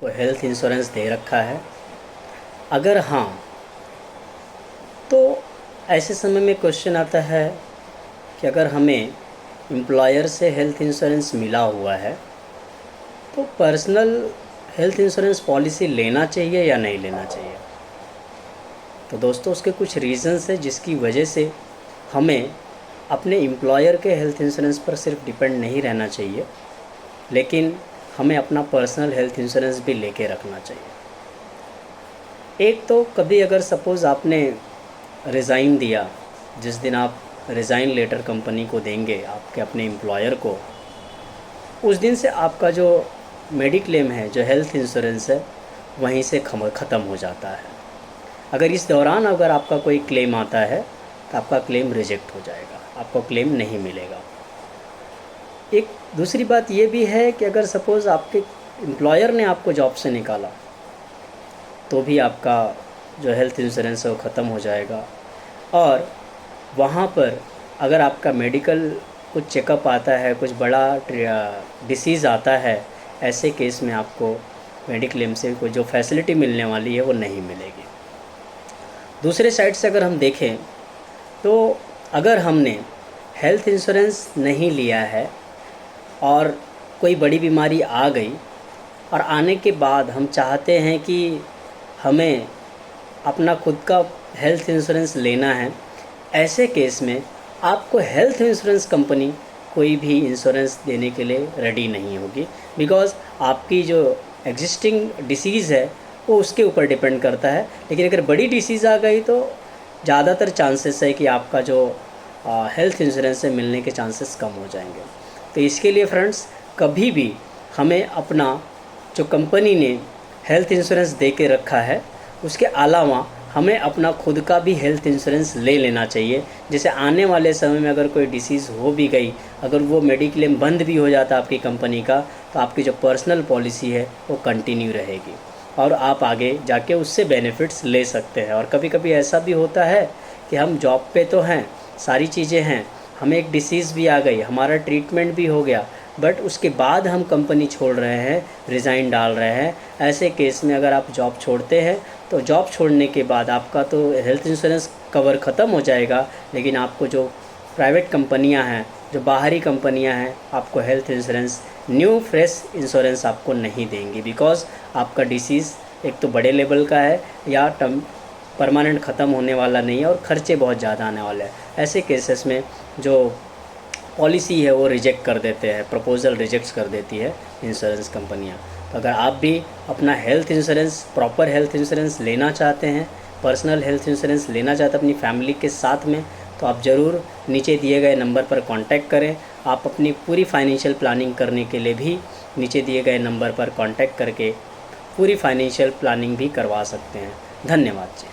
को health insurance दे रखा है? अगर हाँ, तो ऐसे समय में क्वेश्चन आता है कि अगर हमें एम्प्लॉयर से हेल्थ इंश्योरेंस मिला हुआ है तो पर्सनल हेल्थ इंश्योरेंस पॉलिसी लेना चाहिए या नहीं लेना चाहिए? तो दोस्तों, उसके कुछ रीज़न्स हैं जिसकी वजह से हमें अपने एम्प्लॉयर के हेल्थ इंश्योरेंस पर सिर्फ डिपेंड नहीं रहना चाहिए, लेकिन हमें अपना पर्सनल हेल्थ इंश्योरेंस भी लेके रखना चाहिए। एक तो कभी अगर सपोज़ आपने रिज़ाइन दिया, जिस दिन आप रिज़ाइन लेटर कंपनी को देंगे, आपके अपने एम्प्लॉयर को, उस दिन से आपका जो मेडिक्लेम है, जो हेल्थ इंश्योरेंस है, वहीं से ख़त्म हो जाता है। अगर इस दौरान अगर आपका कोई क्लेम आता है तो आपका क्लेम रिजेक्ट हो जाएगा, आपको क्लेम नहीं मिलेगा। एक दूसरी बात ये भी है कि अगर सपोज़ आपके एम्प्लॉयर ने आपको जॉब से निकाला तो भी आपका जो हेल्थ इंश्योरेंस है वो ख़त्म हो जाएगा। और वहाँ पर अगर आपका मेडिकल कुछ चेकअप आता है, कुछ बड़ा डिसीज़ आता है, ऐसे केस में आपको मेडिक्लेम से कोई जो फैसिलिटी मिलने वाली है वो नहीं मिलेगी। दूसरे साइड से अगर हम देखें तो अगर हमने हेल्थ इंश्योरेंस नहीं लिया है और कोई बड़ी बीमारी आ गई और आने के बाद हम चाहते हैं कि हमें अपना खुद का हेल्थ इंश्योरेंस लेना है, ऐसे केस में आपको हेल्थ इंश्योरेंस कंपनी कोई भी इंश्योरेंस देने के लिए रेडी नहीं होगी, बिकॉज़ आपकी जो एग्जिस्टिंग डिसीज़ है वो उसके ऊपर डिपेंड करता है। लेकिन अगर बड़ी डिसीज़ आ गई तो ज़्यादातर चांसेस है कि आपका जो हेल्थ इंश्योरेंस से मिलने के चांसेस कम हो जाएंगे। तो इसके लिए फ्रेंड्स, कभी भी हमें अपना जो कंपनी ने हेल्थ इंश्योरेंस दे के रखा है उसके अलावा हमें अपना खुद का भी हेल्थ इंश्योरेंस ले लेना चाहिए। जैसे आने वाले समय में अगर कोई डिसीज़ हो भी गई, अगर वो मेडिक्लेम बंद भी हो जाता आपकी कंपनी का, तो आपकी जो पर्सनल पॉलिसी है वो कंटिन्यू रहेगी और आप आगे जाके उससे बेनिफिट्स ले सकते हैं। और कभी कभी ऐसा भी होता है कि हम जॉब पे तो हैं, सारी चीज़ें हैं, हमें एक डिसीज़ भी आ गई, हमारा ट्रीटमेंट भी हो गया, बट उसके बाद हम कंपनी छोड़ रहे हैं, रिज़ाइन डाल रहे हैं। ऐसे केस में अगर आप जॉब छोड़ते हैं तो जॉब छोड़ने के बाद आपका तो हेल्थ इंश्योरेंस कवर ख़त्म हो जाएगा, लेकिन आपको जो प्राइवेट कंपनियां हैं, जो बाहरी कंपनियां हैं, आपको health insurance, new fresh insurance आपको नहीं देंगी, बिकॉज़ आपका डिसीज़ एक तो बड़े लेवल का है या परमानेंट ख़त्म होने वाला नहीं है और ख़र्चे बहुत ज़्यादा आने वाले हैं। ऐसे केसेस में जो पॉलिसी है वो रिजेक्ट कर देते हैं, प्रपोज़ल रिजेक्ट कर देती है इंश्योरेंस कंपनियां। तो अगर आप भी अपना health insurance, proper health insurance लेना चाहते हैं, पर्सनल हेल्थ इंश्योरेंस लेना चाहते हैं अपनी फैमिली के साथ में, तो आप ज़रूर नीचे दिए गए नंबर पर कांटेक्ट करें। आप अपनी पूरी फाइनेंशियल प्लानिंग करने के लिए भी नीचे दिए गए नंबर पर कांटेक्ट करके पूरी फाइनेंशियल प्लानिंग भी करवा सकते हैं। धन्यवाद जी।